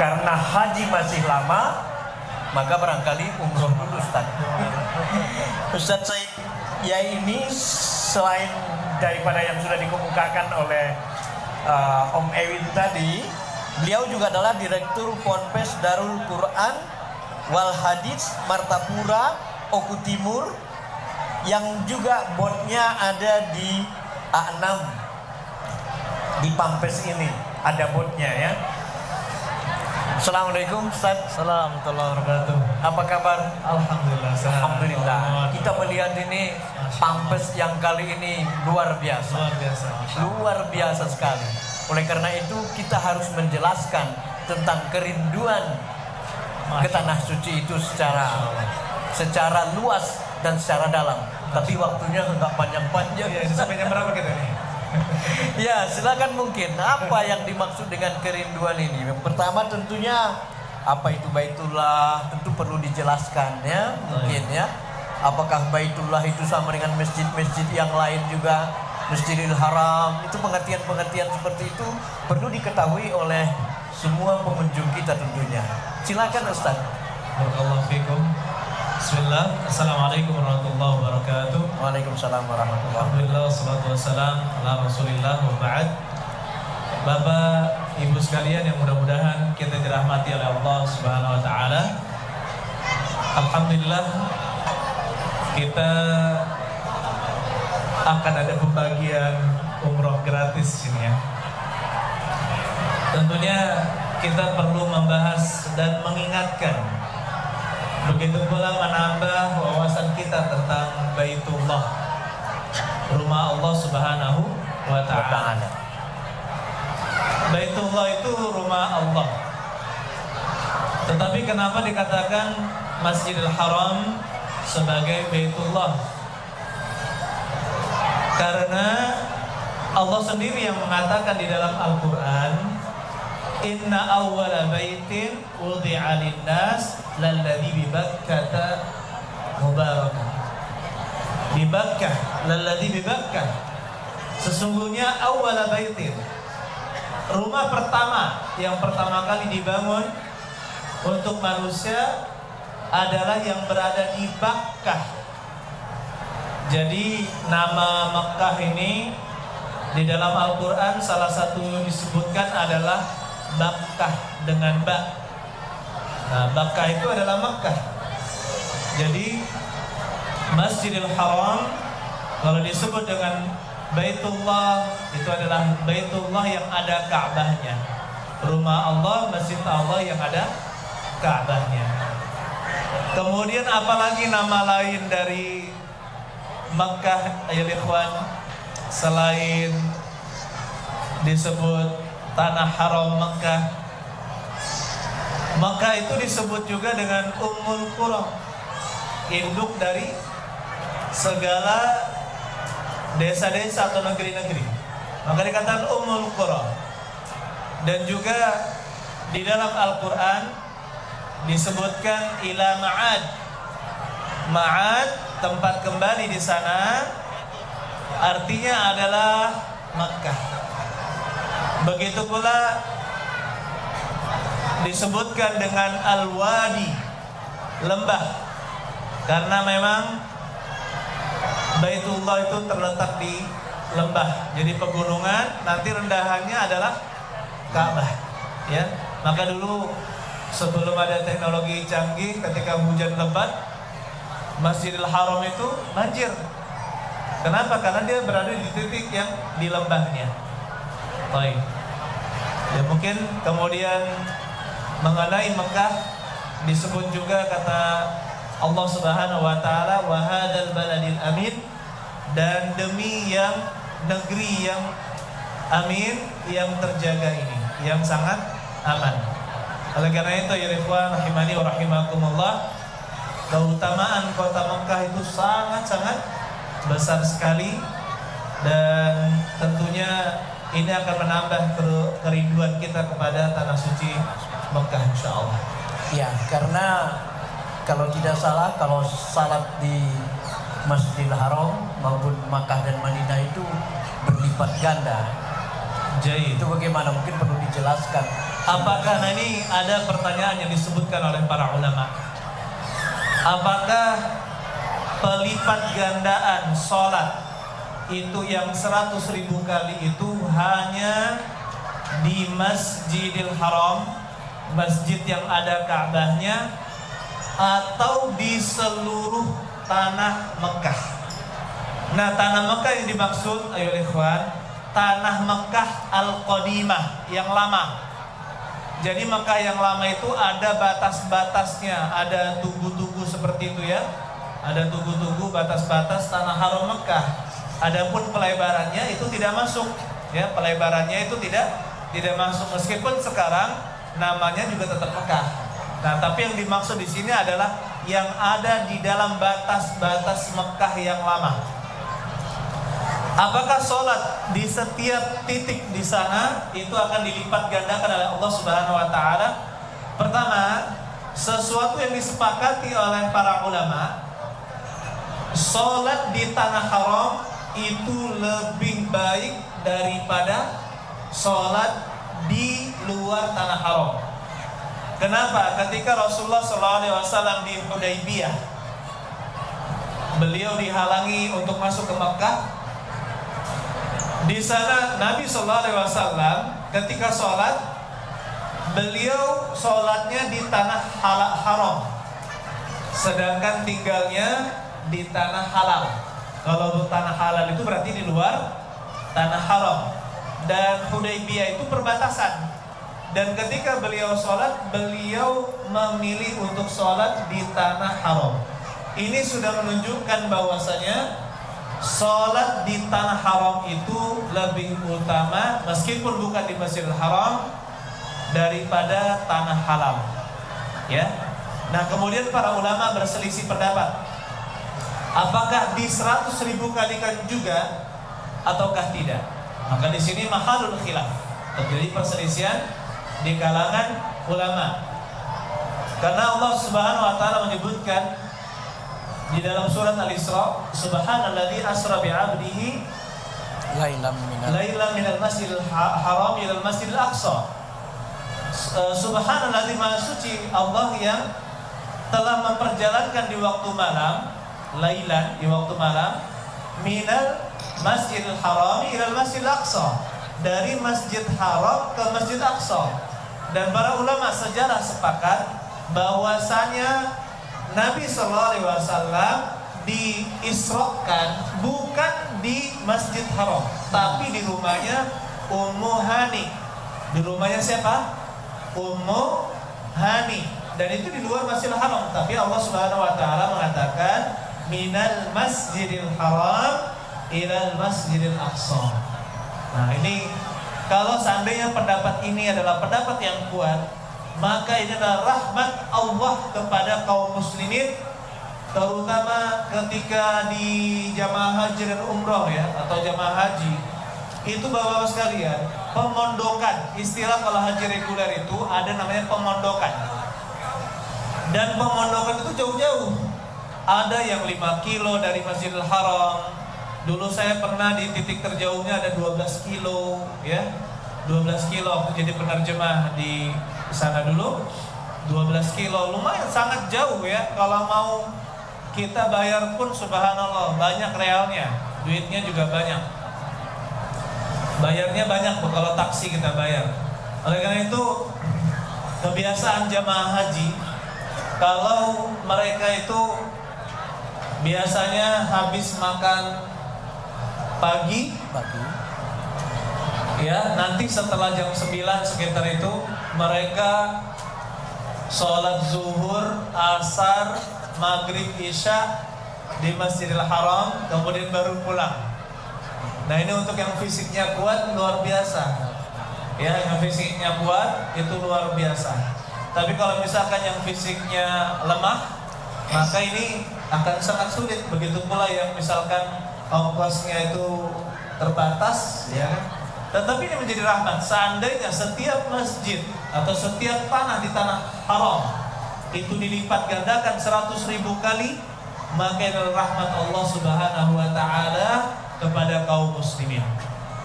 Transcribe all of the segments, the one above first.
Karena haji masih lama, maka barangkali umroh dulu Ustaz. Ustaz Said ya ini selain daripada yang sudah dikemukakan oleh Om Ewin tadi, beliau juga adalah Direktur Ponpes Darul Quran Wal Hadits Martapura Oku Timur, yang juga botnya ada di A6 di Pampes ini, ada botnya ya. Assalamualaikum Ustaz. Assalamualaikum warahmatullahi wabarakatuh. Apa kabar? Alhamdulillah. Alhamdulillah. Kita melihat ini Pampes yang kali ini luar biasa. Luar biasa. Luar biasa sekali. Oleh karena itu kita harus menjelaskan tentang kerinduan ke tanah suci itu secara luas dan secara dalam. Tapi waktunya nggak panjang-panjang. Ya, sampai jam berapa kita nih? Ya, silakan mungkin. Apa yang dimaksud dengan kerinduan ini? Yang pertama tentunya apa itu Baitullah, tentu perlu dijelaskan ya, mungkin ya. Apakah Baitullah itu sama dengan masjid-masjid yang lain juga, Masjidil Haram? Itu pengertian-pengertian seperti itu perlu diketahui oleh semua pengunjung kita tentunya. Silakan Ustaz. Barakallahu fikum. Bismillah. Assalamualaikum warahmatullahi wabarakatuh. Waalaikumsalam warahmatullahi wabarakatuh. Alhamdulillah, wassalatu wassalalam ala Rasulillah wa ba'd. Bapak, Ibu sekalian yang mudah-mudahan kita dirahmati oleh Allah Subhanahu wa taala. Alhamdulillah kita akan ada pembagian umroh gratis sini ya. Tentunya kita perlu membahas dan mengingatkan, begitu pula menambah wawasan kita tentang Baitullah, rumah Allah Subhanahu wa ta'ala. Baitullah itu rumah Allah. Tetapi kenapa dikatakan Masjidil Haram sebagai Baitullah? Karena Allah sendiri yang mengatakan di dalam Al-Quran, Inna awwala baitin wudi'a lin-nas lalladzi bi Bakkah mubarakah. Bi Bakkah, lalladzi bi Bakkah. Sesungguhnya awwala baitin, rumah pertama yang pertama kali dibangun untuk manusia adalah yang berada di Bakkah. Jadi nama Makkah ini di dalam Al-Quran salah satu disebutkan adalah Bakkah dengan ba. Nah, Bakkah itu adalah Makkah. Jadi Masjidil Haram kalau disebut dengan Baitullah, itu adalah Baitullah yang ada Ka'bahnya. Rumah Allah, Masjid Allah yang ada Ka'bahnya. Kemudian apalagi nama lain dari Makkah ya ikhwan, selain disebut tanah haram Makkah. Makkah itu disebut juga dengan Ummul Qura, induk dari segala desa-desa atau negeri-negeri. Maka dikatakan Ummul Qura. Dan juga di dalam Al-Quran disebutkan ila Ma'ad. Ma'ad, tempat kembali di sana, artinya adalah Makkah. Begitu pula disebutkan dengan Al-Wadi, lembah, karena memang Baitullah itu terletak di lembah, jadi pegunungan, nanti rendahannya adalah Ka'bah ya. Maka dulu sebelum ada teknologi canggih, ketika hujan lebat, Masjidil Haram itu banjir. Kenapa? Karena dia berada di titik yang di lembahnya. Baik. Ya mungkin kemudian mengenai Mekah disebut juga kata Allah Subhanahu wa taala, wa hadzal baladil amin, dan demi yang negeri yang amin, yang terjaga ini, yang sangat aman. Oleh karena itu ya ikhwan rahimani wa rahimakumullah, keutamaan kota Mekah itu sangat-sangat besar sekali, dan tentunya ini akan menambah kerinduan kita kepada tanah suci Mekah insyaallah. Ya, karena kalau tidak salah, kalau salat di Masjidil Haram maupun Makkah dan Madinah itu berlipat ganda. Jadi itu bagaimana? Mungkin perlu dijelaskan Apakah, nah ini ada pertanyaan yang disebutkan oleh para ulama. Apakah pelipat gandaan sholat itu yang 100.000 kali itu hanya di Masjidil Haram, masjid yang ada Ka'bahnya, atau di seluruh tanah Mekah? Nah, tanah Mekah yang dimaksud, ayo ikhwan, tanah Mekah Al-Qadimah, yang lama. Jadi Mekah yang lama itu ada batas-batasnya, ada tugu-tugu seperti itu ya. Ada tugu-tugu, batas-batas tanah haram Mekah. Adapun pelebarannya itu tidak masuk, ya, pelebarannya itu tidak masuk, meskipun sekarang namanya juga tetap Mekah. Nah, tapi yang dimaksud di sini adalah yang ada di dalam batas-batas Mekah yang lama. Apakah sholat di setiap titik di sana itu akan dilipat gandakan oleh Allah Subhanahu wa Ta'ala? Pertama, sesuatu yang disepakati oleh para ulama, sholat di tanah haram itu lebih baik daripada sholat di luar tanah haram. Kenapa? Ketika Rasulullah SAW di Hudaybiyah, beliau dihalangi untuk masuk ke Makkah. Di sana Nabi SAW ketika sholat, beliau sholatnya di tanah haram, sedangkan tinggalnya di tanah halal. Kalau tanah halal itu berarti di luar tanah haram. Dan Hudaybiyah itu perbatasan. Dan ketika beliau sholat, beliau memilih untuk sholat di tanah haram. Ini sudah menunjukkan bahwasanya sholat di tanah haram itu lebih utama, meskipun bukan di Masjidil Haram, daripada tanah halal. Ya. Nah, kemudian para ulama berselisih pendapat. Apakah di 100.000 kalikan juga ataukah tidak? Maka di sini mahalul khilaf, terjadi perselisihan di kalangan ulama. Karena Allah Subhanahu wa Ta'ala menyebutkan di dalam surat Al-Isra, Subhanalladzi asra bi'abdihi lailan minal masjidil haram ilal masjidil aqsa. Subhanalladzi, maha suci Allah yang telah memperjalankan di waktu malam, lailan, di waktu malam, minal masjidil haram ilal masjidil aqsa, dari masjid haram ke masjid aqsa. Dan para ulama sejarah sepakat bahwasanya Nabi SAW diisrokan bukan di Masjid Haram, tapi di rumahnya Ummu Hani. Di rumahnya siapa? Ummu Hani. Dan itu di luar Masjidil Haram. Tapi Allah Subhanahu wa Ta'ala mengatakan minal Masjidil Haram ilal Masjidil Aqsa. Nah, ini kalau seandainya pendapat ini adalah pendapat yang kuat, maka ini adalah rahmat Allah kepada kaum muslimin, terutama ketika di jamaah haji dan umroh ya, atau jamaah haji. Itu bapak-bapak sekalian, pemondokan, istilah kalau haji reguler itu ada namanya pemondokan. Dan pemondokan itu jauh-jauh. Ada yang 5 kilo dari Masjidil Haram. Dulu saya pernah di titik terjauhnya ada 12 kilo ya. 12 kilo aku jadi penerjemah di sana dulu. 12 kilo lumayan sangat jauh ya. Kalau mau kita bayar pun subhanallah banyak realnya, duitnya juga banyak, bayarnya banyak kalau taksi kita bayar. Oleh karena itu kebiasaan jamaah haji, kalau mereka itu biasanya habis makan pagi ya, nanti setelah jam 9 sekitar itu mereka sholat zuhur, asar, maghrib, isya di Masjidil Haram, kemudian baru pulang. Nah, ini untuk yang fisiknya kuat luar biasa ya, yang fisiknya kuat itu luar biasa. Tapi kalau misalkan yang fisiknya lemah, maka ini akan sangat sulit. Begitu pula yang misalkan ongkosnya itu terbatas ya. Tetapi ini menjadi rahmat. Seandainya setiap masjid atau setiap tanah di tanah haram itu dilipat gandakan 100.000 kali, maka adalah rahmat Allah Subhanahu wa Ta'ala kepada kaum muslimin.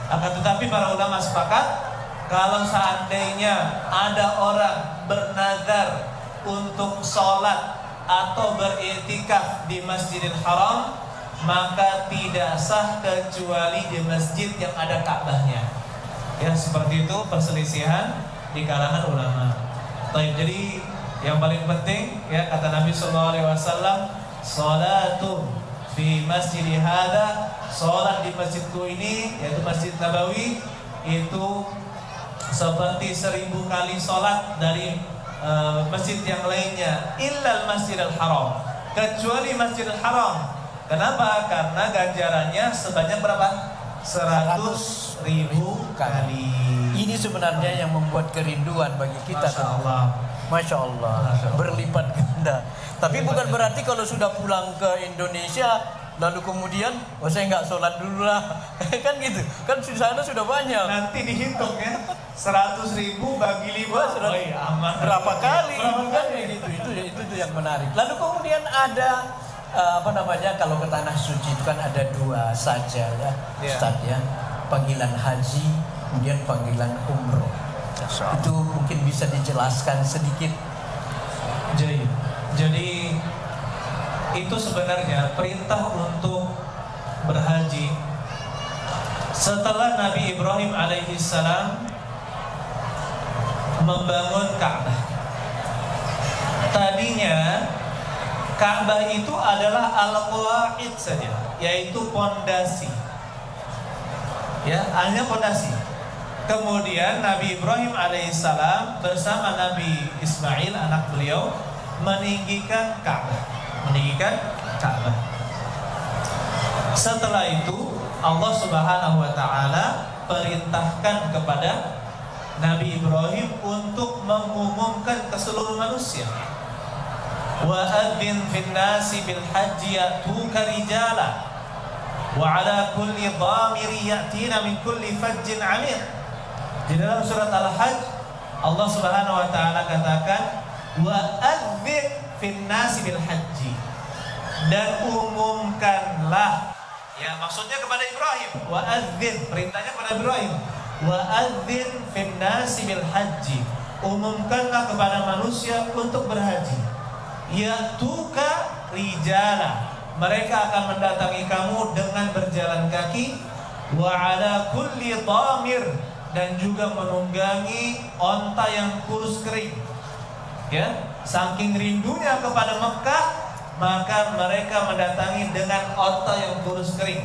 Akan tetapi para ulama sepakat kalau seandainya ada orang bernazar untuk sholat atau beriktikaf di Masjidil Haram, maka tidak sah kecuali di masjid yang ada Ka'bahnya. Ya, seperti itu perselisihan di kalangan ulama. Baik, jadi yang paling penting ya kata Nabi sallallahu alaihi wasallam, "Shalatun fi masjidi hada", salat di masjidku ini yaitu Masjid Nabawi itu seperti 1000 kali salat dari masjid yang lainnya, illal Masjidil Haram, kecuali Masjidil Haram. Kenapa? Karena ganjarannya sebanyak berapa? 100.000 kali. Ini sebenarnya yang membuat kerinduan bagi kita. Masya Allah. Masya Allah, berlipat ganda. Tapi bukan berarti kalau sudah pulang ke Indonesia lalu kemudian, saya nggak sholat dulu lah, kan gitu. Kan di sana sudah banyak. Nanti dihitung ya, 100.000 bagi 5, oh iya, aman. Berapa kali? Kan gitu. Itu yang menarik. Lalu kemudian ada kalau ke tanah suci itu kan ada 2 saja ya, Ustaz ya. Panggilan haji, kemudian panggilan umroh. Itu mungkin bisa dijelaskan sedikit. Jadi itu sebenarnya perintah untuk berhaji setelah Nabi Ibrahim alaihissalam membangun Ka'bah. Tadinya Ka'bah itu adalah al-qawaid saja, yaitu pondasi. Ya, hanya pondasi. Kemudian Nabi Ibrahim alaihissalam bersama Nabi Ismail anak beliau meninggikan Ka'bah. Setelah itu Allah Subhanahu wa taala perintahkan kepada Nabi Ibrahim untuk mengumumkan ke seluruh manusia. Wa adzin fin nasi bil hajji ya'tuka rijala wa 'ala kulli dhamiri ya'tina min kulli fajjin 'amiq. Di dalam surat Al-Hajj Allah Subhanahu wa taala katakan wa adzin fin nasi bil hajji, dan umumkanlah, ya maksudnya kepada Ibrahim, wa adzin, perintahnya kepada Ibrahim, wa adzin fin nasi bil hajji, umumkanlah kepada manusia untuk berhaji, ya'tuka rijala, mereka akan mendatangi kamu dengan berjalan kaki, wa ala kulli dhamir, dan juga menunggangi onta yang kurus kering. Ya, saking rindunya kepada Mekah, maka mereka mendatangi dengan onta yang kurus kering.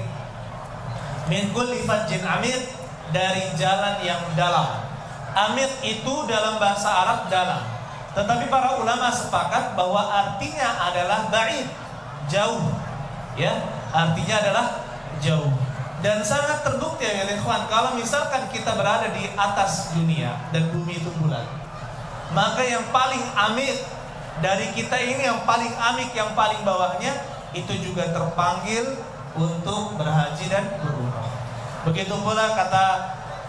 Min kulli fajjin amid, dari jalan yang dalam. Amid itu dalam bahasa Arab dalam, tetapi para ulama sepakat bahwa artinya adalah ba'id, jauh. Ya, artinya adalah jauh. Dan sangat terbukti ya ikhwan, kalau misalkan kita berada di atas dunia dan bumi itu bulat, maka yang paling amit dari kita ini, yang paling amik, yang paling bawahnya, itu juga terpanggil untuk berhaji dan berumrah. Begitu pula kata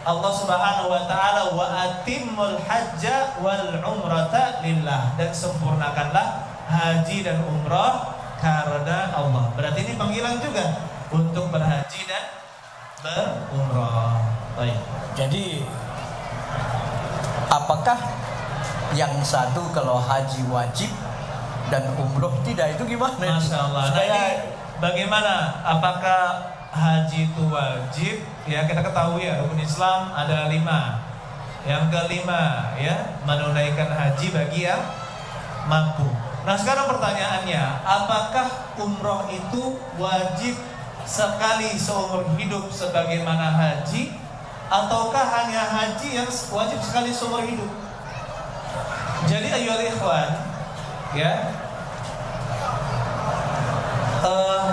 Allah Subhanahu wa taala, wa atimmul hajja wal umrata lillah, dan sempurnakanlah haji dan umrah karena Allah. Berarti ini panggilan juga untuk berhaji dan berumrah. Baik. Jadi apakah yang satu kalau haji wajib dan umroh tidak, itu gimana? Masya Allah. Nah, ini bagaimana? Apakah haji itu wajib? Ya, kita ketahui ya, rukun Islam ada 5. Yang kelima ya, menunaikan haji bagi yang mampu. Nah, sekarang pertanyaannya, apakah umroh itu wajib sekali seumur hidup sebagaimana haji, ataukah hanya haji yang wajib sekali seumur hidup? Jadi ayyuhal ikhwan, ya,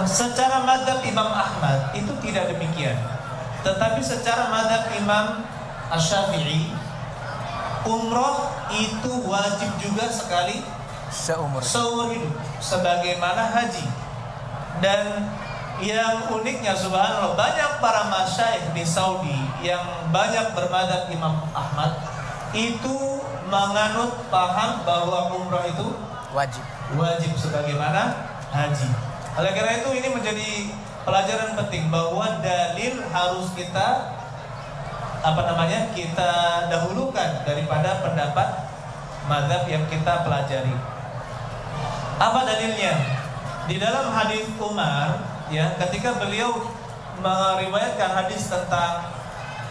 secara mazhab Imam Ahmad itu tidak demikian. Tetapi secara mazhab Imam Asy-Syafi'i, umroh itu wajib juga sekali seumur hidup sebagaimana haji. Dan yang uniknya, subhanallah, banyak para masyayikh di Saudi yang banyak bermadzhab Imam Ahmad itu menganut paham bahwa umrah itu wajib sebagaimana haji. Oleh karena itu ini menjadi pelajaran penting bahwa dalil harus kita kita dahulukan daripada pendapat mazhab yang kita pelajari. Apa dalilnya? Di dalam hadis Umar, ya, ketika beliau meriwayatkan hadis tentang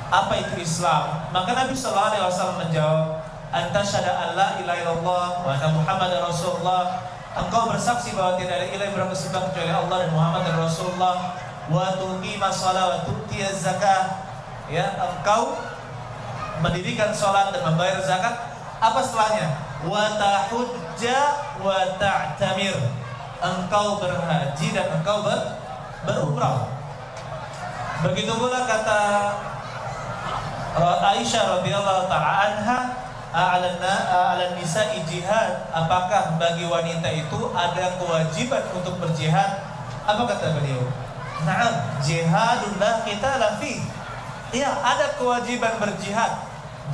apa itu Islam, maka Nabi sallallahu alaihi wasallam menjawab, "Anta syahada alla ilaha illallah wa anna Muhammadar Rasulullah." Engkau bersaksi bahwa tidak ada ilah yang berhak disembah kecuali Allah dan Muhammad dan Rasulullah. Wa tuqimas shalah wa tu'tiyaz zakah. Ya, engkau mendirikan salat dan membayar zakat. Apa setelahnya? Wa tahujja wa ta'tamir. Engkau berhaji dan engkau berumrah. Begitu pula kata Aisyah radhiyallahu taala anha, "A'lan nisa'i jihad." Apakah bagi wanita itu ada kewajiban untuk berjihad? Apa kata beliau? Na'am, jihadun la qitala fi. Ya, ada kewajiban berjihad.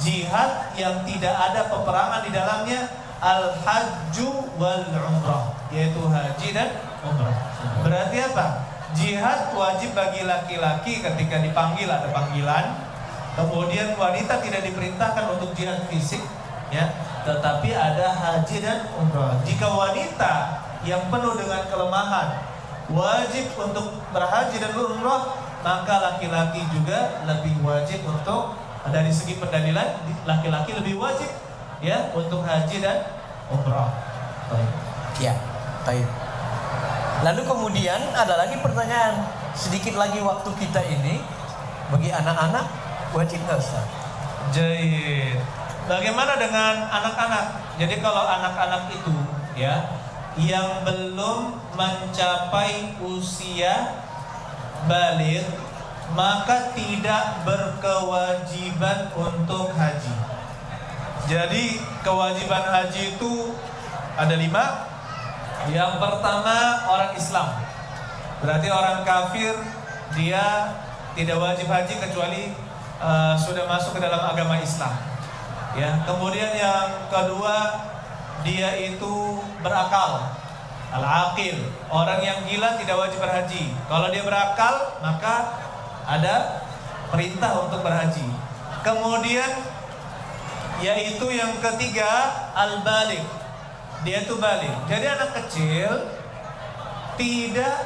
Jihad yang tidak ada peperangan di dalamnya, al-hajju wal umrah, yaitu haji dan umrah. Berarti apa? Jihad wajib bagi laki-laki ketika dipanggil, ada panggilan. Kemudian wanita tidak diperintahkan untuk jihad fisik, ya, tetapi ada haji dan umrah. Jika wanita yang penuh dengan kelemahan wajib untuk berhaji dan berumrah, maka laki-laki juga lebih wajib untuk, dari segi pendalilan, laki-laki lebih wajib, ya, untuk haji dan umrah. Ya, baik. Lalu kemudian ada lagi pertanyaan, sedikit lagi waktu kita ini, bagi anak-anak wajib nggak Ustaz? Jahit. Bagaimana dengan anak-anak? Jadi kalau anak-anak itu, ya, yang belum mencapai usia baligh, maka tidak berkewajiban untuk haji. Jadi kewajiban haji itu ada 5. Yang pertama, orang Islam. Berarti orang kafir dia tidak wajib haji kecuali sudah masuk ke dalam agama Islam. Ya. Kemudian yang kedua, dia itu berakal, al-aqil. Orang yang gila tidak wajib berhaji. Kalau dia berakal, maka ada perintah untuk berhaji. Kemudian yaitu yang ketiga, al-baligh. Dia itu baligh. Jadi anak kecil tidak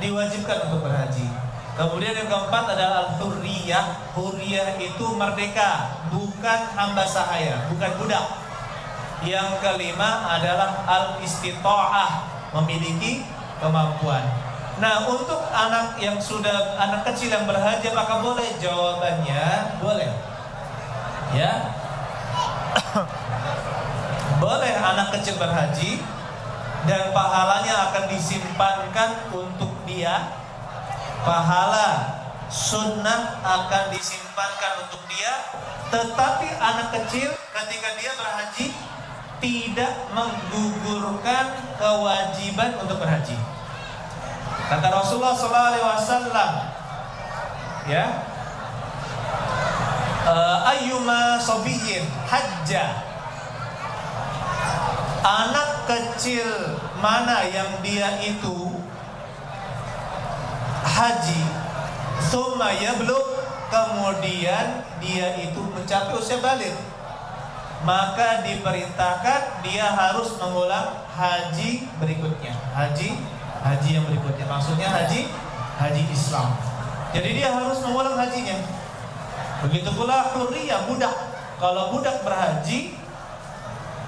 diwajibkan untuk berhaji. Kemudian yang keempat adalah al-hurriyah. Hurriyah itu merdeka, bukan hamba sahaya, bukan budak. Yang kelima adalah al-istita'ah, memiliki kemampuan. Nah, untuk anak yang sudah, anak kecil yang berhaji, apakah boleh? Jawabannya boleh. Ya, boleh anak kecil berhaji dan pahalanya akan disimpankan untuk dia. Pahala sunnah akan disimpankan untuk dia. Tetapi anak kecil ketika dia berhaji tidak menggugurkan kewajiban untuk berhaji. Kata Rasulullah SAW, ya, ayyuma sabiyyin hajja, anak kecil mana yang dia itu haji, summa yablugh, kemudian dia itu mencapai usia baligh, maka diperintahkan dia harus mengulang haji berikutnya. Haji yang berikutnya, maksudnya haji Islam. Jadi dia harus mengulang hajinya. Begitu pula hurriyah, budak. Kalau budak berhaji,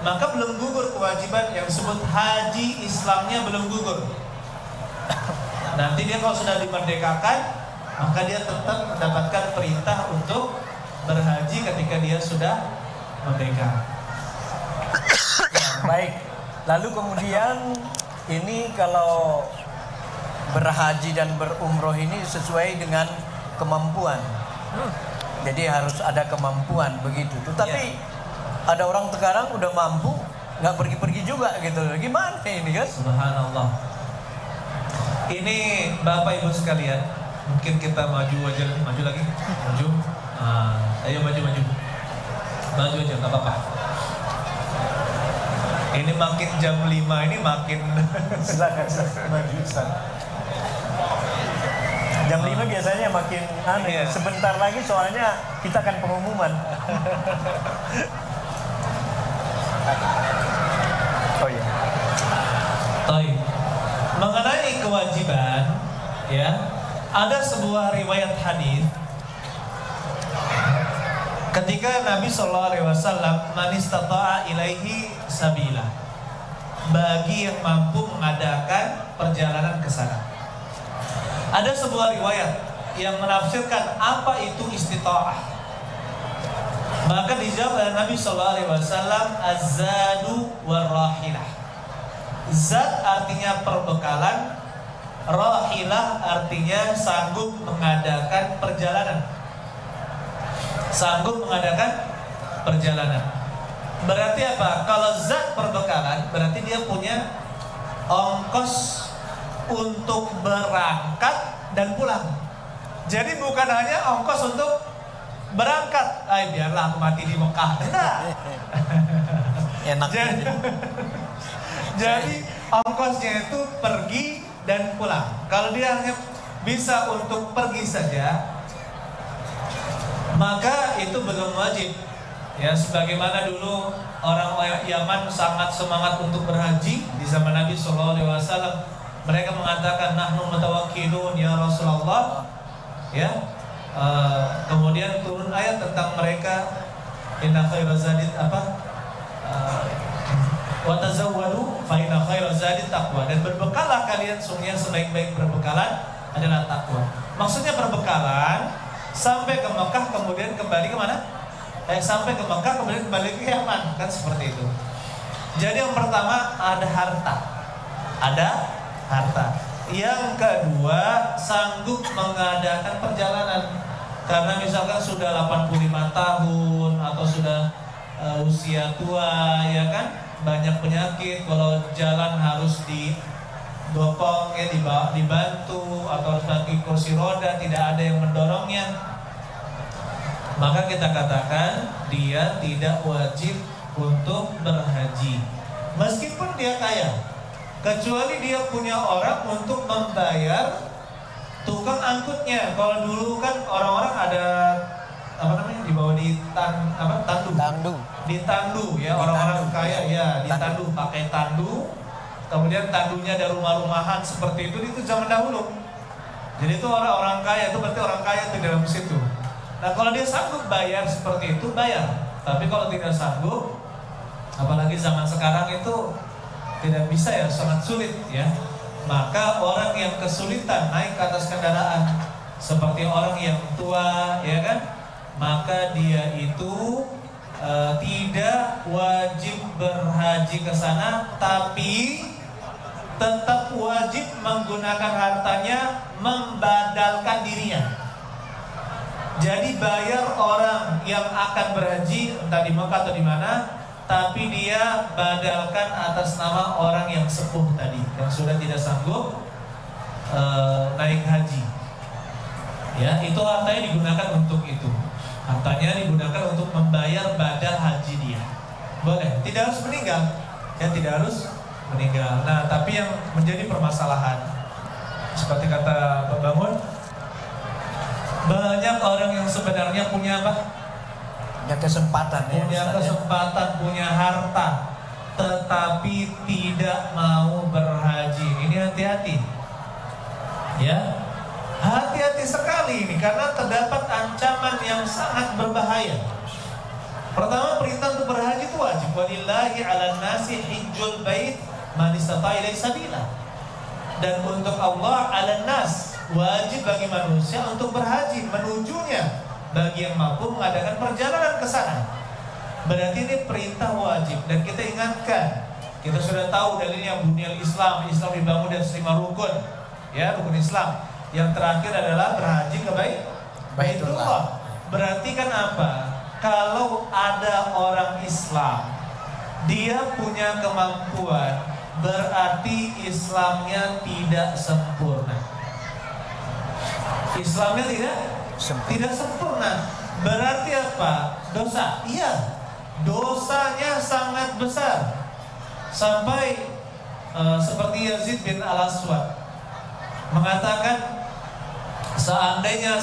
maka belum gugur kewajiban yang disebut haji Islamnya, belum gugur. Nanti dia kalau sudah dimerdekakan, maka dia tetap mendapatkan perintah untuk berhaji ketika dia sudah merdeka. Baik. Lalu kemudian ini kalau berhaji dan berumroh ini sesuai dengan kemampuan. Jadi harus ada kemampuan begitu. Tetapi ada orang sekarang udah mampu, nggak pergi-pergi juga gitu. Gimana ini kan? Subhanallah. Ini Bapak Ibu sekalian, mungkin kita maju aja, maju lagi, maju. Ayo maju aja, nggak apa-apa. Ini makin jam 5 ini makin silakan maju. Jam 5 biasanya makin aneh. Iya. Sebentar lagi soalnya kita akan pengumuman. Oh iya. Baik. Mengenai kewajiban, ya, ada sebuah riwayat hadis ketika Nabi Shallallahu Alaihi Wasallam manistata'a ilaihi sabila, bagi yang mampu mengadakan perjalanan ke sana. Ada sebuah riwayat yang menafsirkan apa itu istita'ah. Maka dijawab oleh Nabi Shallallahu Alaihi Wasallam, az-zadu war-rahilah. Zat artinya perbekalan, rahilah artinya sanggup mengadakan perjalanan. Sanggup mengadakan perjalanan. Berarti apa? Kalau zat perbekalan, berarti dia punya ongkos untuk berangkat dan pulang. Jadi bukan hanya ongkos untuk berangkat, biarlah aku mati di Mekah. Nah. Enak. Jadi ongkosnya itu pergi dan pulang. Kalau dia hanya bisa untuk pergi saja, maka itu belum wajib. Ya, sebagaimana dulu orang Yaman sangat semangat untuk berhaji di zaman Nabi Shallallahu Alaihi Wasallam. Mereka mengatakan nahnu mutawakkilun ya Rasulullah. Ya, kemudian turun ayat tentang mereka, inna khairaz zadi wa tazawwadu fa inna khairaz zadi taqwa, dan berbekallah kalian, sungguhnya sebaik-baik perbekalan adalah takwa. Maksudnya perbekalan sampai ke Mekah kemudian kembali ke mana? Sampai ke Mekah kemudian kembali ke Yaman, kan seperti itu. Jadi yang pertama ada harta. Ada harta. Yang kedua sanggup mengadakan perjalanan. Karena misalkan sudah 85 tahun atau sudah usia tua, ya kan? Banyak penyakit, kalau jalan harus didopong, ya, dibantu, atau pakai kursi roda, tidak ada yang mendorongnya, maka kita katakan dia tidak wajib untuk berhaji meskipun dia kaya, kecuali dia punya orang untuk membayar tukang angkutnya. Kalau dulu kan orang-orang ada dibawa di tandu. Ditandu, ya, orang-orang kaya ya ditandu, pakai tandu. Kemudian tandunya ada rumah-rumahan seperti itu zaman dahulu. Jadi itu orang-orang kaya, itu berarti orang kaya itu dalam situ. Nah, kalau dia sanggup bayar seperti itu, bayar. Tapi kalau tidak sanggup, apalagi zaman sekarang itu tidak bisa, ya, sangat sulit, ya. Maka orang yang kesulitan naik ke atas kendaraan, seperti orang yang tua, ya kan, maka dia itu tidak wajib berhaji ke sana, tapi tetap wajib menggunakan hartanya membadalkan dirinya. Jadi bayar orang yang akan berhaji entah di Mekah atau di mana, tapi dia badalkan atas nama orang yang sepuh tadi, yang sudah tidak sanggup naik haji. Ya, itu hartanya digunakan untuk itu. Hartanya digunakan untuk membayar badal haji dia. Boleh, tidak harus meninggal. Ya, tidak harus meninggal. Nah, tapi yang menjadi permasalahan, seperti kata Pak Bangun, banyak orang yang sebenarnya punya apa? Punya kesempatan, ya, punya kesempatan, punya harta, tetapi tidak mau berhaji. Ini hati-hati. Ya. Hati-hati sekali ini, karena terdapat ancaman yang sangat berbahaya. Pertama, perintah untuk berhaji itu wajib. Walillahi 'alan nasi hijjul bait man istata'a ilaihi sabila. Dan untuk Allah 'alan nas, wajib bagi manusia untuk berhaji, menujunya, bagi yang mampu mengadakan perjalanan ke sana. Berarti ini perintah wajib. Dan kita ingatkan, kita sudah tahu dalilnya bunyal Islam dibangun dari 5 rukun, ya, rukun Islam. Yang terakhir adalah berhaji ke Baitullah. Berarti kan apa? Kalau ada orang Islam, dia punya kemampuan, berarti Islamnya tidak sempurna. Islamnya tidak sempurna. Berarti apa? Dosa. Iya, dosanya sangat besar. Sampai seperti Yazid bin Al-Aswad mengatakan, seandainya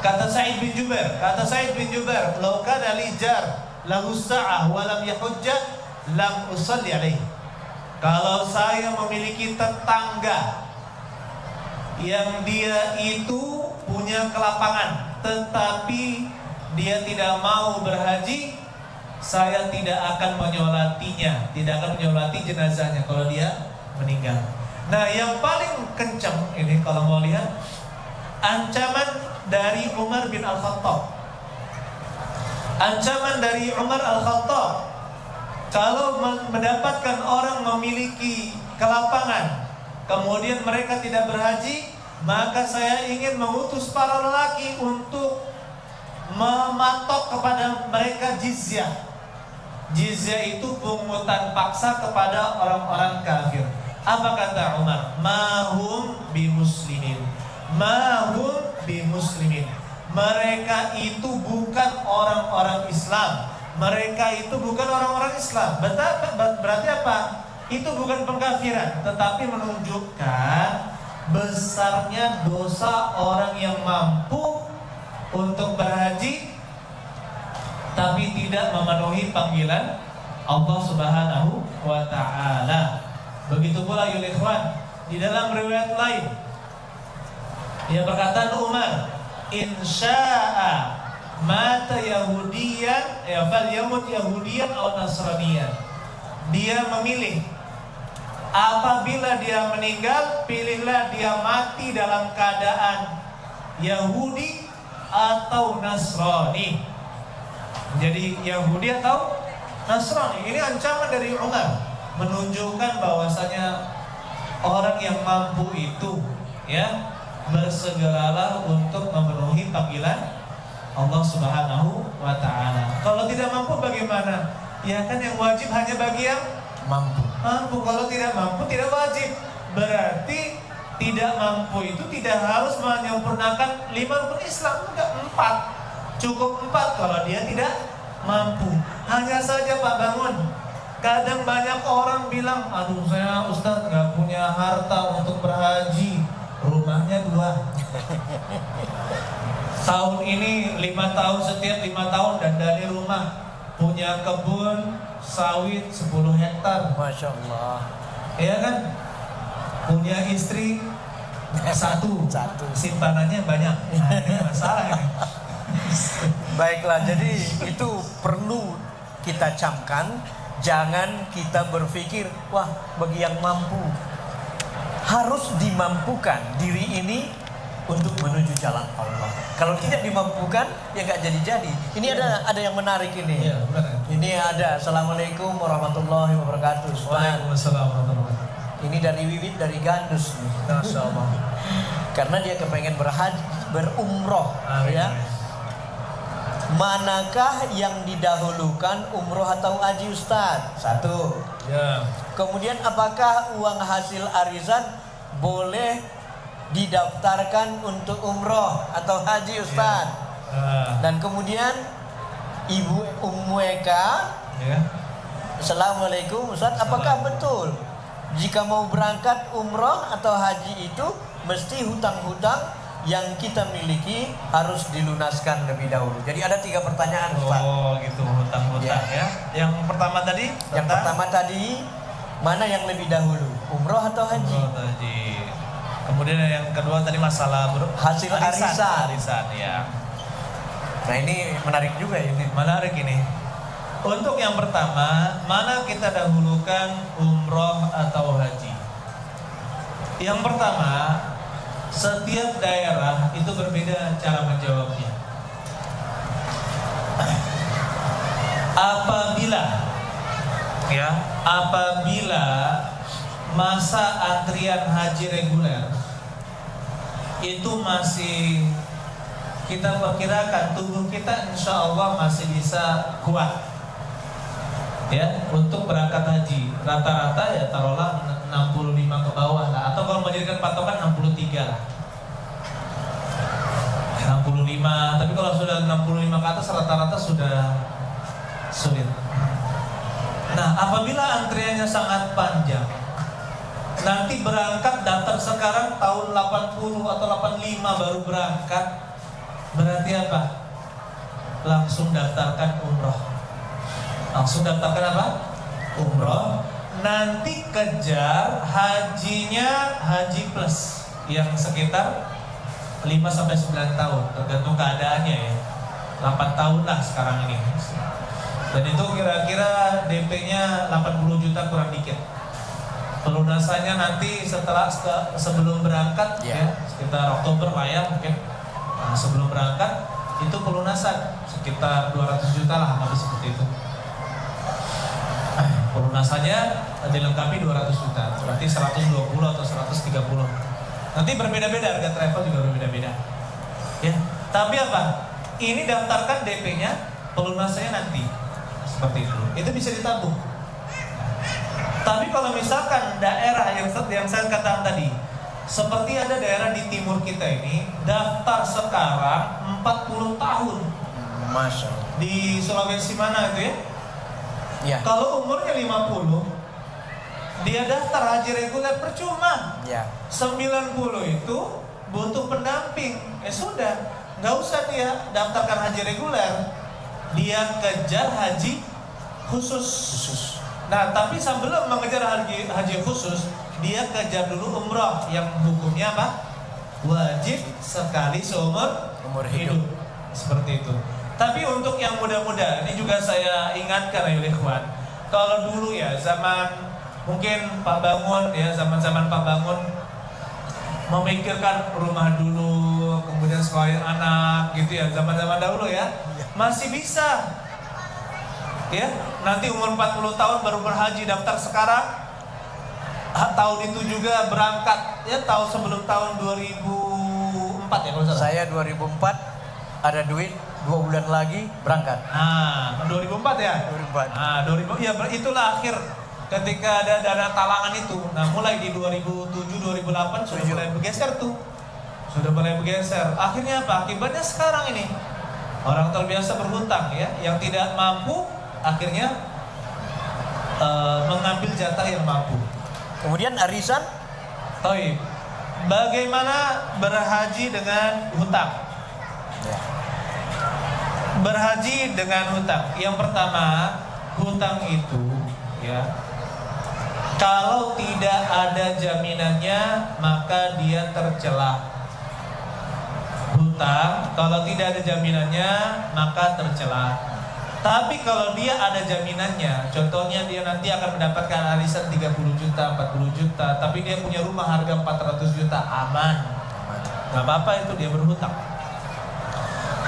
kata Sa'id bin Jubair, "Lau kana li jar lahu sa'ah wa lam yahujja lam usalli alaihi." Kalau saya memiliki tetangga yang dia itu punya kelapangan tetapi dia tidak mau berhaji, saya tidak akan menyolatinya, tidak akan menyolati jenazahnya kalau dia meninggal. Nah, yang paling kencang ini kalau mau lihat ancaman dari Umar bin Al-Khattab. Ancaman dari Umar Al-Khattab, kalau mendapatkan orang memiliki kelapangan kemudian mereka tidak berhaji, maka saya ingin mengutus para lelaki untuk mematok kepada mereka jizyah. Jizyah itu pungutan paksa kepada orang-orang kafir. Apa kata Umar? Mahum bimuslimin. Mereka itu bukan orang-orang Islam. Berarti apa? Itu bukan pengkafiran, tetapi menunjukkan besarnya dosa orang yang mampu untuk berhaji tapi tidak memenuhi panggilan Allah Subhanahu wa ta'ala. Begitu pula ya ikhwan, di dalam riwayat lain ya perkataan Umar, insya'a mata yahudiyan ya fal yamut yahudiyan atau nasraniyan. Dia memilih, apabila dia meninggal, pilihlah dia mati dalam keadaan Yahudi atau Nasrani. Jadi Yahudi atau Nasrani. Ini ancaman dari Umar, menunjukkan bahwasanya orang yang mampu itu ya bersegeralah untuk memenuhi panggilan Allah Subhanahu wa ta'ala. Kalau tidak mampu bagaimana? Ya kan yang wajib hanya bagi yang mampu. Kalau tidak mampu tidak wajib. Berarti tidak mampu itu tidak harus menyempurnakan 5 rukun Islam, enggak 4. Cukup 4 kalau dia tidak mampu. Hanya saja Pak Bangun, kadang banyak orang bilang, aduh saya Ustadz nggak punya harta untuk berhaji, rumahnya 2. Tahun ini 5 tahun, setiap 5 tahun dandani rumah, punya kebun sawit 10 hektar. Masya Allah. Iya kan? Punya istri satu. Simpanannya banyak. Nah, ini masalah ini. Baiklah, jadi itu perlu kita camkan. Jangan kita berpikir, wah bagi yang mampu. Harus dimampukan diri ini untuk menuju jalan Allah. Kalau tidak dimampukan, ya nggak jadi-jadi. Ini ada yang menarik ini. Ya, ini ada. Assalamualaikum warahmatullahi wabarakatuh. Waalaikumsalam warahmatullahi wabarakatuh. Ini dari Wiwit dari Gandus nih. Masya Allah. Karena dia kepengen berumroh. Ya. Manakah yang didahulukan, umroh atau haji Ustadz? 1. Ya. Kemudian apakah uang hasil arisan boleh didaftarkan untuk umroh atau haji Ustadz? Ya. Dan kemudian Ibu Ummu Eka, ya. Assalamualaikum Ustadz, apakah betul jika mau berangkat umroh atau haji itu mesti hutang-hutang yang kita miliki harus dilunaskan lebih dahulu? Jadi ada 3 pertanyaan Ustaz. Oh gitu, hutang-hutang ya. Yang pertama tadi? Yang pertama tadi, mana yang lebih dahulu, umroh atau haji? Umroh, haji. Kemudian yang kedua tadi masalah hasil arisan ya. Nah ini menarik juga ini. Menarik ini. Untuk yang pertama, mana kita dahulukan, umroh atau haji? Yang pertama, setiap daerah itu berbeda cara menjawabnya. Apabila masa antrian haji reguler itu masih kita perkirakan tubuh kita insya Allah masih bisa kuat ya untuk berangkat haji, rata-rata ya taruhlah 65 ke bawah lah, atau kalau menjadikan patokan 63 lah, 65. Tapi kalau sudah 65 ke atas rata-rata sudah sulit. Nah, apabila antriannya sangat panjang, nanti berangkat daftar sekarang tahun 80 atau 85 baru berangkat, berarti apa? Langsung daftarkan umroh. Langsung daftarkan apa? Umroh. Nanti kejar hajinya, haji plus yang sekitar 5-9 tahun, tergantung keadaannya ya. 8 tahun lah sekarang ini. Dan itu kira-kira DP-nya 80 juta kurang dikit. Pelunasannya nanti setelah sebelum berangkat ya, sekitar Oktober lah ya mungkin. Nah, sebelum berangkat itu pelunasan sekitar 200 juta lah, habis seperti itu. Pelunasannya dilengkapi 200 juta, berarti 120 atau 130. Nanti berbeda-beda, harga travel juga berbeda-beda. Ya, tapi apa? Ini daftarkan DP-nya, pelunasannya nanti. Seperti itu. Itu bisa ditabung. Tapi kalau misalkan daerah yang saya katakan tadi, seperti ada daerah di timur kita ini, daftar sekarang 40 tahun. Masya. Di Sulawesi mana itu ya? Ya. Kalau umurnya 50, dia daftar haji reguler percuma. Ya. 90 itu butuh pendamping. Sudah, nggak usah dia daftarkan haji reguler. Dia kejar haji khusus. Nah, tapi sebelum mengejar haji khusus, dia kejar dulu umroh yang hukumnya apa? Wajib sekali seumur hidup. Seperti itu. Tapi untuk yang muda-muda, ini juga saya ingatkan ya ikhwan. Kalau dulu ya zaman mungkin Pak Bangun ya, zaman-zaman Pak Bangun memikirkan rumah dulu, kemudian sekolah anak gitu ya, zaman-zaman dahulu ya. Masih bisa. Ya, nanti umur 40 tahun baru berhaji, daftar sekarang. Tahun itu juga berangkat ya, tahun sebelum tahun 2004 ya kalau salah. Saya 2004 ada duit 2 bulan lagi berangkat. Nah, 2004 ya? 2004. Nah, 2000 ya itulah akhir ketika ada dana talangan itu. Nah, mulai di 2007 2008 sudah mulai bergeser tuh. Sudah mulai bergeser. Akhirnya apa? Akibatnya sekarang ini orang terbiasa berhutang ya, yang tidak mampu akhirnya mengambil jatah yang mampu. Kemudian arisan. Taib. Bagaimana berhaji dengan hutang? Ya. Berhaji dengan hutang. Yang pertama, hutang itu ya, kalau tidak ada jaminannya maka dia tercela. Hutang kalau tidak ada jaminannya maka tercela. Tapi kalau dia ada jaminannya, contohnya dia nanti akan mendapatkan arisan 30 juta, 40 juta, tapi dia punya rumah harga 400 juta, aman. Gak apa-apa itu dia berhutang.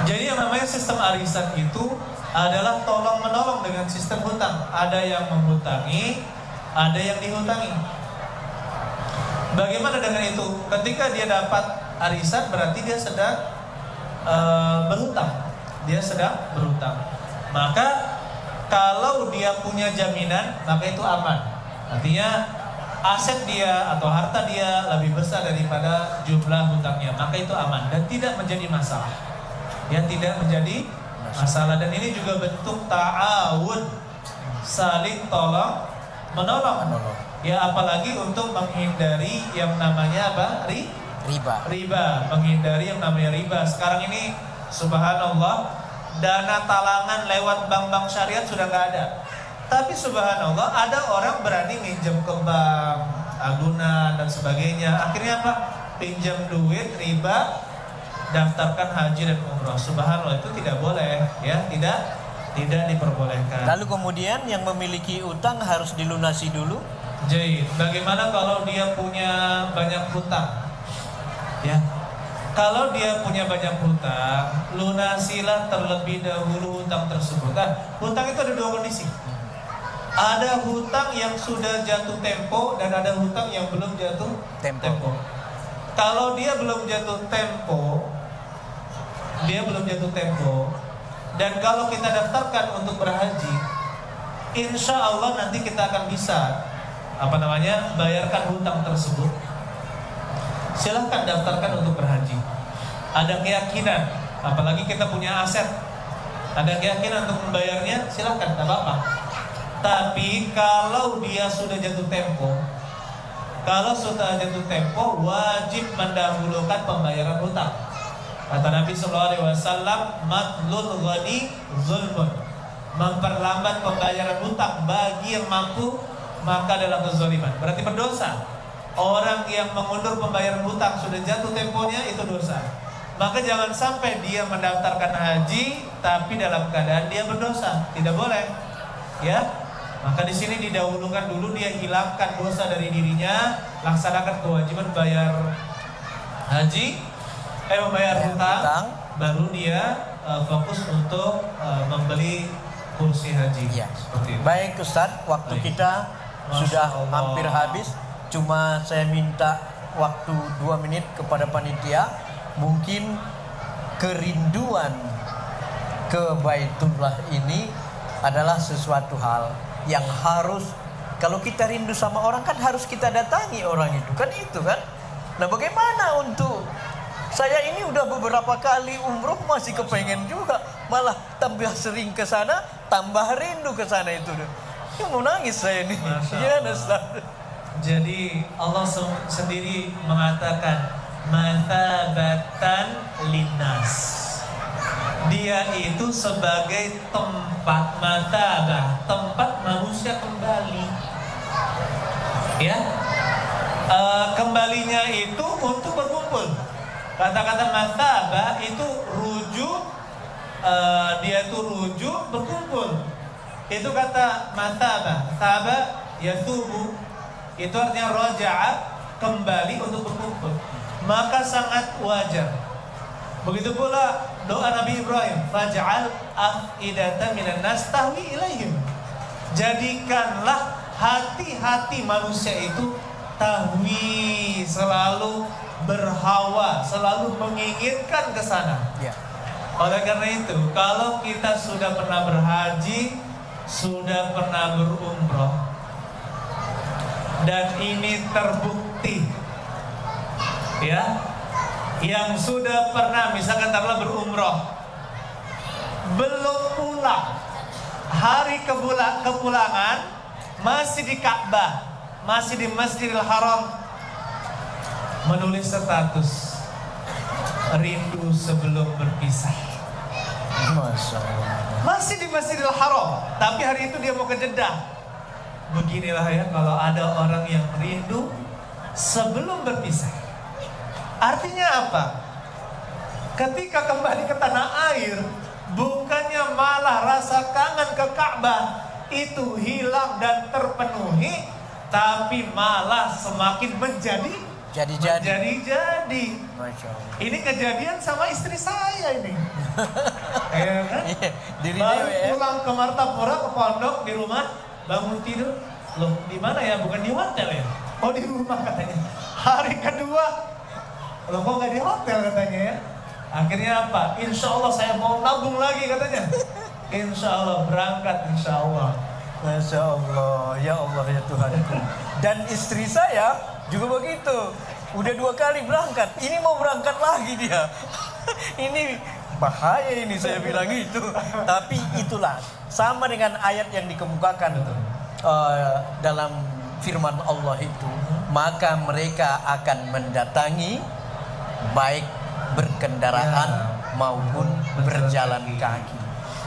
Jadi yang namanya sistem arisan itu adalah tolong-menolong dengan sistem hutang. Ada yang menghutangi, ada yang dihutangi. Bagaimana dengan itu? Ketika dia dapat arisan berarti dia sedang berhutang. Dia sedang berhutang. Maka kalau dia punya jaminan, maka itu aman. Artinya aset dia atau harta dia lebih besar daripada jumlah hutangnya, maka itu aman dan tidak menjadi masalah. Ya, tidak menjadi masalah. Dan ini juga bentuk ta'awun, saling tolong menolong. Ya, apalagi untuk menghindari yang namanya apa? Riba. Menghindari yang namanya riba. Sekarang ini subhanallah, dana talangan lewat bank-bank syariat sudah nggak ada. Tapi subhanallah ada orang berani minjem ke bank, agunan dan sebagainya. Akhirnya apa? Pinjam duit riba, daftarkan haji dan umroh. Subhanallah, itu tidak boleh ya, tidak diperbolehkan. Lalu kemudian yang memiliki utang harus dilunasi dulu. Jadi, bagaimana kalau dia punya banyak hutang? Ya. Kalau dia punya banyak hutang, lunasilah terlebih dahulu hutang tersebut. Nah, hutang itu ada dua kondisi. Ada hutang yang sudah jatuh tempo dan ada hutang yang belum jatuh tempo. Kalau dia belum jatuh tempo, dan kalau kita daftarkan untuk berhaji, insya Allah nanti kita akan bisa bayarkan hutang tersebut. Silahkan daftarkan untuk berhaji. Ada keyakinan, apalagi kita punya aset, ada keyakinan untuk membayarnya, silahkan, tidak apa-apa. Tapi kalau dia sudah jatuh tempo, kalau sudah jatuh tempo wajib mendahulukan pembayaran hutang. Kata Nabi SAW, matlul ghani zulmun, memperlambat pembayaran hutang bagi yang mampu maka adalah kezaliman, berarti berdosa. Orang yang mengundur pembayaran hutang sudah jatuh temponya itu dosa. Maka jangan sampai dia mendaftarkan haji tapi dalam keadaan dia berdosa, tidak boleh. Ya, maka di sini didahulukan dulu, dia hilangkan dosa dari dirinya, laksanakan kewajiban bayar haji, membayar hutang, baru dia fokus untuk membeli kursi haji. Ya. Seperti itu. Baik Ustadz, waktu Baik. kita sudah Masya Allah. hampir habis. Cuma saya minta waktu 2 menit kepada panitia. Mungkin kerinduan ke Baitullah ini adalah sesuatu hal yang harus, kalau kita rindu sama orang kan harus kita datangi orang itu kan, Nah bagaimana untuk saya ini udah beberapa kali umroh masih kepengen juga, malah tambah sering ke sana tambah rindu ke sana itu. Ya mau nangis saya nih. Ya Ustaz. Jadi Allah sendiri mengatakan mathabatan linnas. Dia itu sebagai tempat mathabah, tempat manusia kembali. Ya, kembalinya itu untuk berkumpul. Kata-kata mathabah itu rujuk, dia itu rujuk berkumpul. Itu kata mathabah. Thaba yathubu, itu artinya raja'a, kembali untuk berkumpul. Maka sangat wajar. Begitu pula doa Nabi Ibrahim, faj'al af'idatan minan nas tahwi ilaihim. Jadikanlah hati-hati manusia itu tahwi, selalu berhawa, selalu menginginkan ke sana. Ya. Oleh karena itu, kalau kita sudah pernah berhaji, sudah pernah berumroh, dan ini terbukti, ya, yang sudah pernah misalkan taruhlah berumroh, belum pulang, hari kepulangan masih di Ka'bah, masih di Masjidil Haram, menulis status rindu sebelum berpisah. Masya Allah. Masih di Masjidil Haram, tapi hari itu dia mau ke Jeddah. Beginilah ya kalau ada orang yang rindu sebelum berpisah. Artinya apa? Ketika kembali ke tanah air, bukannya malah rasa kangen ke Ka'bah itu hilang dan terpenuhi, tapi malah semakin menjadi. Masya Allah. Ini kejadian sama istri saya ini. Ya kan? Diri Baru dewe, ya. pulang ke Martapura, ke pondok, di rumah, bangun tidur. Loh, di mana ya? Bukan di hotel ya? Oh, di rumah katanya. Hari kedua, loh kok nggak di hotel katanya ya? Akhirnya apa? Insya Allah saya mau nabung lagi katanya. Insya Allah berangkat, insya Allah. Masya Allah, ya Allah ya Tuhanku. Dan istri saya juga begitu. Udah 2 kali berangkat, ini mau berangkat lagi dia. Ini bahaya ini saya bilang itu. Tapi itulah sama dengan ayat yang dikemukakan dalam firman Allah itu. Maka mereka akan mendatangi baik berkendaraan maupun berjalan kaki.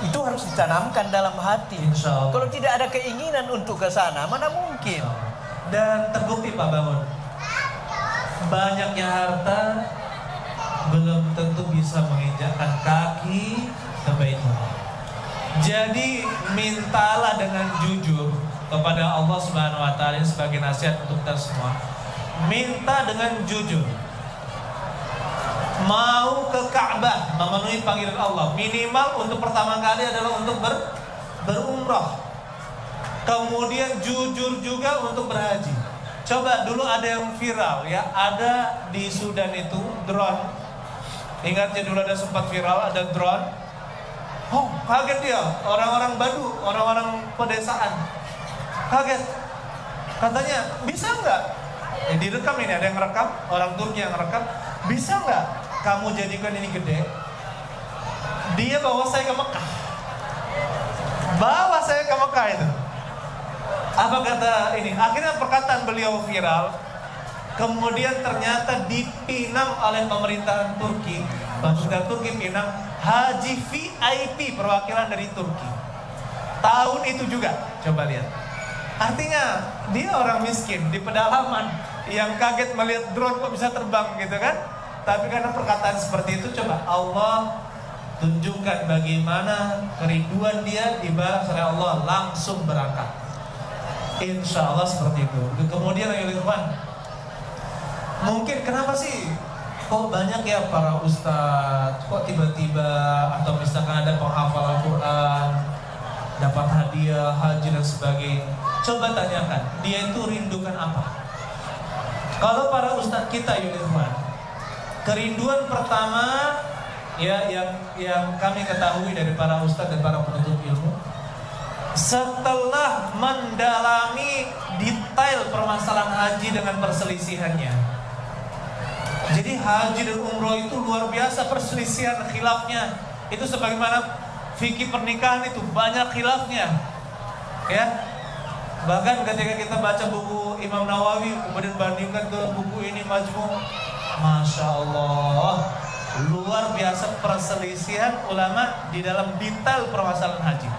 Itu harus ditanamkan dalam hati. Kalau tidak ada keinginan untuk ke sana, mana mungkin? Dan terbukti Pak Bangun, banyaknya harta belum tentu bisa menginjakkan kaki ke Baitullah. Jadi mintalah dengan jujur kepada Allah Subhanahu wa taala sebagai nasihat untuk kita semua. Minta dengan jujur. Mau ke Ka'bah memenuhi panggilan Allah, minimal untuk pertama kali adalah untuk berumrah. Kemudian jujur juga untuk berhaji. Coba dulu ada yang viral ya, ada di Sudan itu drone. Ingatnya dulu ada sempat viral, ada drone. Oh, kaget dia, orang-orang Badu, orang-orang pedesaan. Kaget. Katanya, bisa nggak? Direkam ini, ada yang rekam, orang Turki yang rekam. Bisa nggak kamu jadikan ini gede? Dia bawa saya ke Mekah. Bawa saya ke Mekah itu. Apa kata ini? Akhirnya perkataan beliau viral. kemudian ternyata dipinang oleh pemerintahan Turki. Pemerintahan Turki pinang haji VIP perwakilan dari Turki. Tahun itu juga, coba lihat. Artinya dia orang miskin di pedalaman yang kaget melihat drone kok bisa terbang gitu kan. Tapi karena perkataan seperti itu, coba Allah tunjukkan bagaimana kerinduan dia dibalas oleh Allah, langsung berangkat. Insya Allah seperti itu. Kemudian Ikhwan, mungkin kenapa sih kok banyak ya para ustadz kok tiba-tiba atau misalkan ada penghafal Al-Quran dapat hadiah haji dan sebagainya. Coba tanyakan, dia itu rindukan apa? Kalau para ustadz kita Ikhwan, kerinduan pertama ya yang kami ketahui dari para ustadz dan para penuntut ilmu, setelah mendalami detail permasalahan haji dengan perselisihannya. Jadi haji dan umroh itu luar biasa perselisihan khilafnya. Itu sebagaimana fikih pernikahan itu banyak khilafnya. Ya. Bahkan ketika kita baca buku Imam Nawawi kemudian bandingkan ke buku ini Majmu', Masya Allah, luar biasa perselisihan ulama di dalam detail permasalahan haji.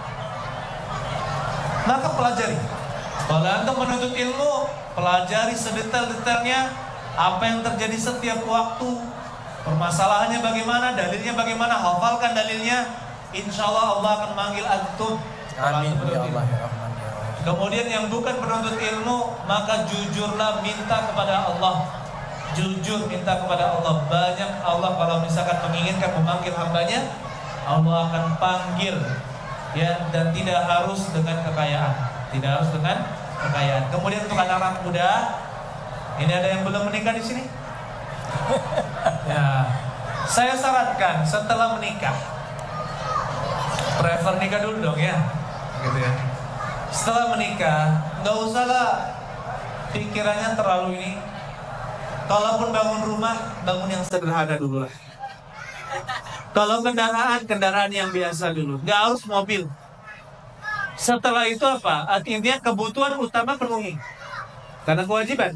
Maka pelajari. Kalau Anda menuntut ilmu, pelajari sedetail-detailnya apa yang terjadi setiap waktu, permasalahannya bagaimana, dalilnya bagaimana, hafalkan dalilnya. Insya Allah Allah akan manggil antum. Amin ya Allah. Kemudian yang bukan penuntut ilmu, maka jujurlah minta kepada Allah. Jujur minta kepada Allah. Banyak Allah kalau misalkan menginginkan memanggil hambanya, Allah akan panggil, ya, dan tidak harus dengan kekayaan. Tidak harus dengan kekayaan. Kemudian untuk anak-anak muda, ini ada yang belum menikah di sini? Ya, saya sarankan setelah menikah, prefer nikah dulu dong ya, gitu ya. Setelah menikah, nggak usahlah pikirannya terlalu ini. Kalaupun bangun rumah, bangun yang sederhana dulu lah. Kalau kendaraan yang biasa dulu, nggak harus mobil. Setelah itu apa? Artinya kebutuhan utama penuhi, karena kewajiban.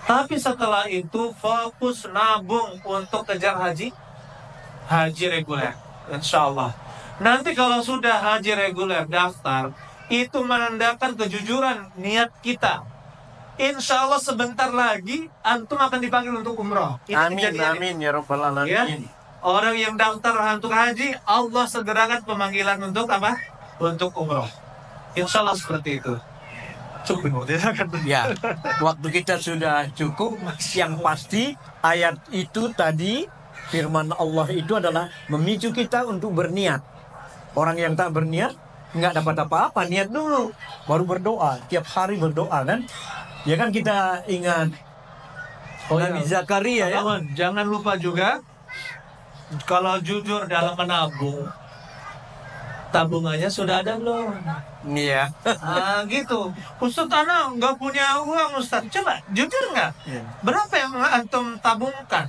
Tapi setelah itu fokus nabung untuk kejar haji reguler, insya Allah. Nanti kalau sudah haji reguler daftar, itu menandakan kejujuran niat kita. Insya Allah sebentar lagi antum akan dipanggil untuk umroh. Amin ya rabbal alamin. Ya? Orang yang daftar untuk haji, Allah segerakan pemanggilan untuk apa? Untuk umroh. Insya Allah seperti itu. Cukup. Ya, waktu kita sudah cukup. Yang pasti ayat itu tadi, firman Allah itu adalah memicu kita untuk berniat. Orang yang tak berniat nggak dapat apa-apa. Niat dulu, baru berdoa. Tiap hari berdoa kan. Ya kan kita ingat Nabi Zakaria ya. Jangan lupa juga, kalau jujur dalam menabung, tabungannya sudah ada belum? Iya. Gitu. Ustaz anak nggak punya uang Ustaz. Coba jujur nggak? Berapa yang antum tabungkan?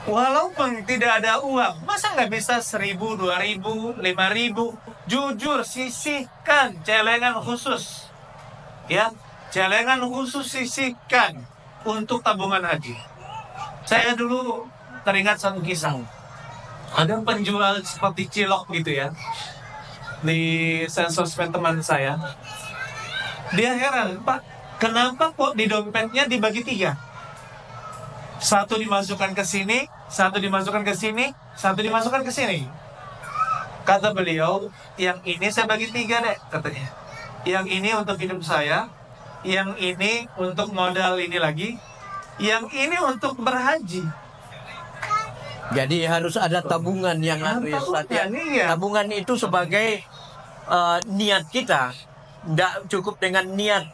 Walaupun tidak ada uang, masa nggak bisa 1.000, 2.000, 5.000? Jujur, sisihkan celengan khusus. Ya, celengan khusus sisihkan untuk tabungan haji. Saya dulu teringat satu kisah. Ada penjual seperti cilok gitu ya, di sosmed teman saya. Dia heran, Pak, kenapa kok di dompetnya dibagi 3? Satu dimasukkan ke sini, satu dimasukkan ke sini, satu dimasukkan ke sini. Kata beliau, yang ini saya bagi 3 deh, katanya. Yang ini untuk hidup saya, yang ini untuk modal ini lagi, yang ini untuk berhaji. Jadi harus ada tabungan yang harus ya. Tabungan itu sebagai niat kita. Tidak cukup dengan niat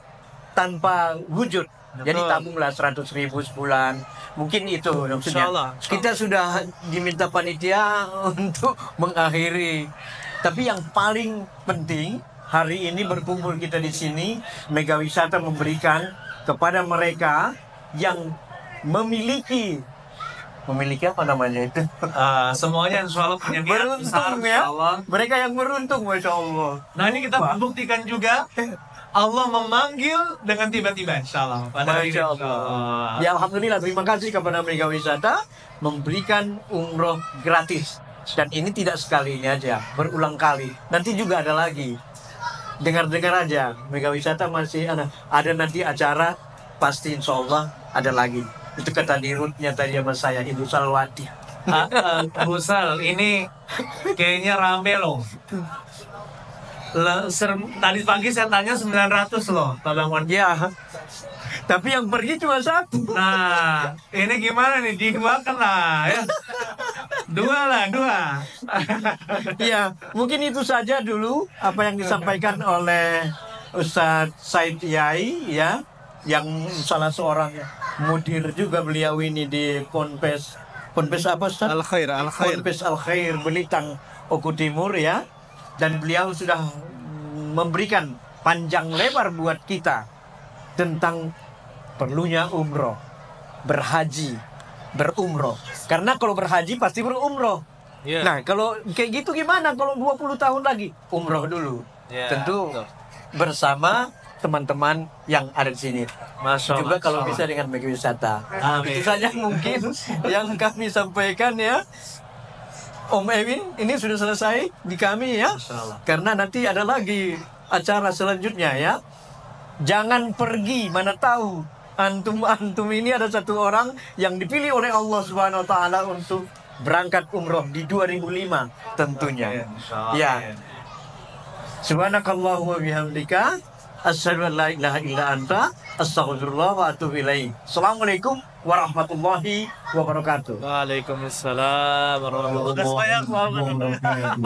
tanpa wujud. Jadi tabunglah 100.000 sebulan. Mungkin itu maksudnya. Kita sudah diminta panitia untuk mengakhiri. Tapi yang paling penting hari ini berkumpul kita di sini, Mega Wisata memberikan kepada mereka yang memiliki apa namanya itu? Semuanya insya Allah punya beruntung ya. Mereka yang beruntung, Masya Allah. Nah ini kita buktikan juga Allah memanggil dengan tiba-tiba, insya Allah. Masya Allah. Ya alhamdulillah, terima kasih kepada Mega Wisata memberikan umroh gratis. Dan ini tidak sekali ini aja, berulang kali. Nanti juga ada lagi. Dengar-dengar aja, Mega Wisata masih ada nanti acara, pasti insya Allah ada lagi. Itu kata dirutnya tadi sama saya, Ibu Salwati. Bu Sal, ini kayaknya rame loh. Tadi pagi saya tanya 900 loh, Pak Bang. Ya, tapi yang pergi cuma satu. Nah, ini gimana nih? Diduakan lah ya. Dua. Ya, mungkin itu saja dulu apa yang disampaikan oleh Ustadz Said Yai ya, yang salah seorang mudir juga beliau ini di Ponpes apa Ustadz? Al-Khair. Ponpes Al-Khair Belitang Oku Timur ya. Dan beliau sudah memberikan panjang lebar buat kita tentang perlunya umroh, berhaji, berumroh. Karena kalau berhaji pasti berumroh. Yeah. Nah, kalau kayak gitu gimana kalau 20 tahun lagi? Umroh dulu. Yeah. Tentu bersama teman-teman yang ada di sini. Juga kalau bisa dengan Mega Wisata. Amin. Itu saja mungkin yang kami sampaikan ya. Om Ewin, ini sudah selesai di kami ya. Karena nanti ada lagi acara selanjutnya ya. Jangan pergi, mana tahu antum ini ada satu orang yang dipilih oleh Allah Subhanahu wa taala untuk berangkat umroh di 2005 tentunya. Ya. Subhanakallahumma bihamdika asyhadu an la ilaha illa anta astaghfirullah wa atubu ilaik. Assalamualaikum warahmatullahi wabarakatuh. Waalaikumsalam warahmatullahi wabarakatuh.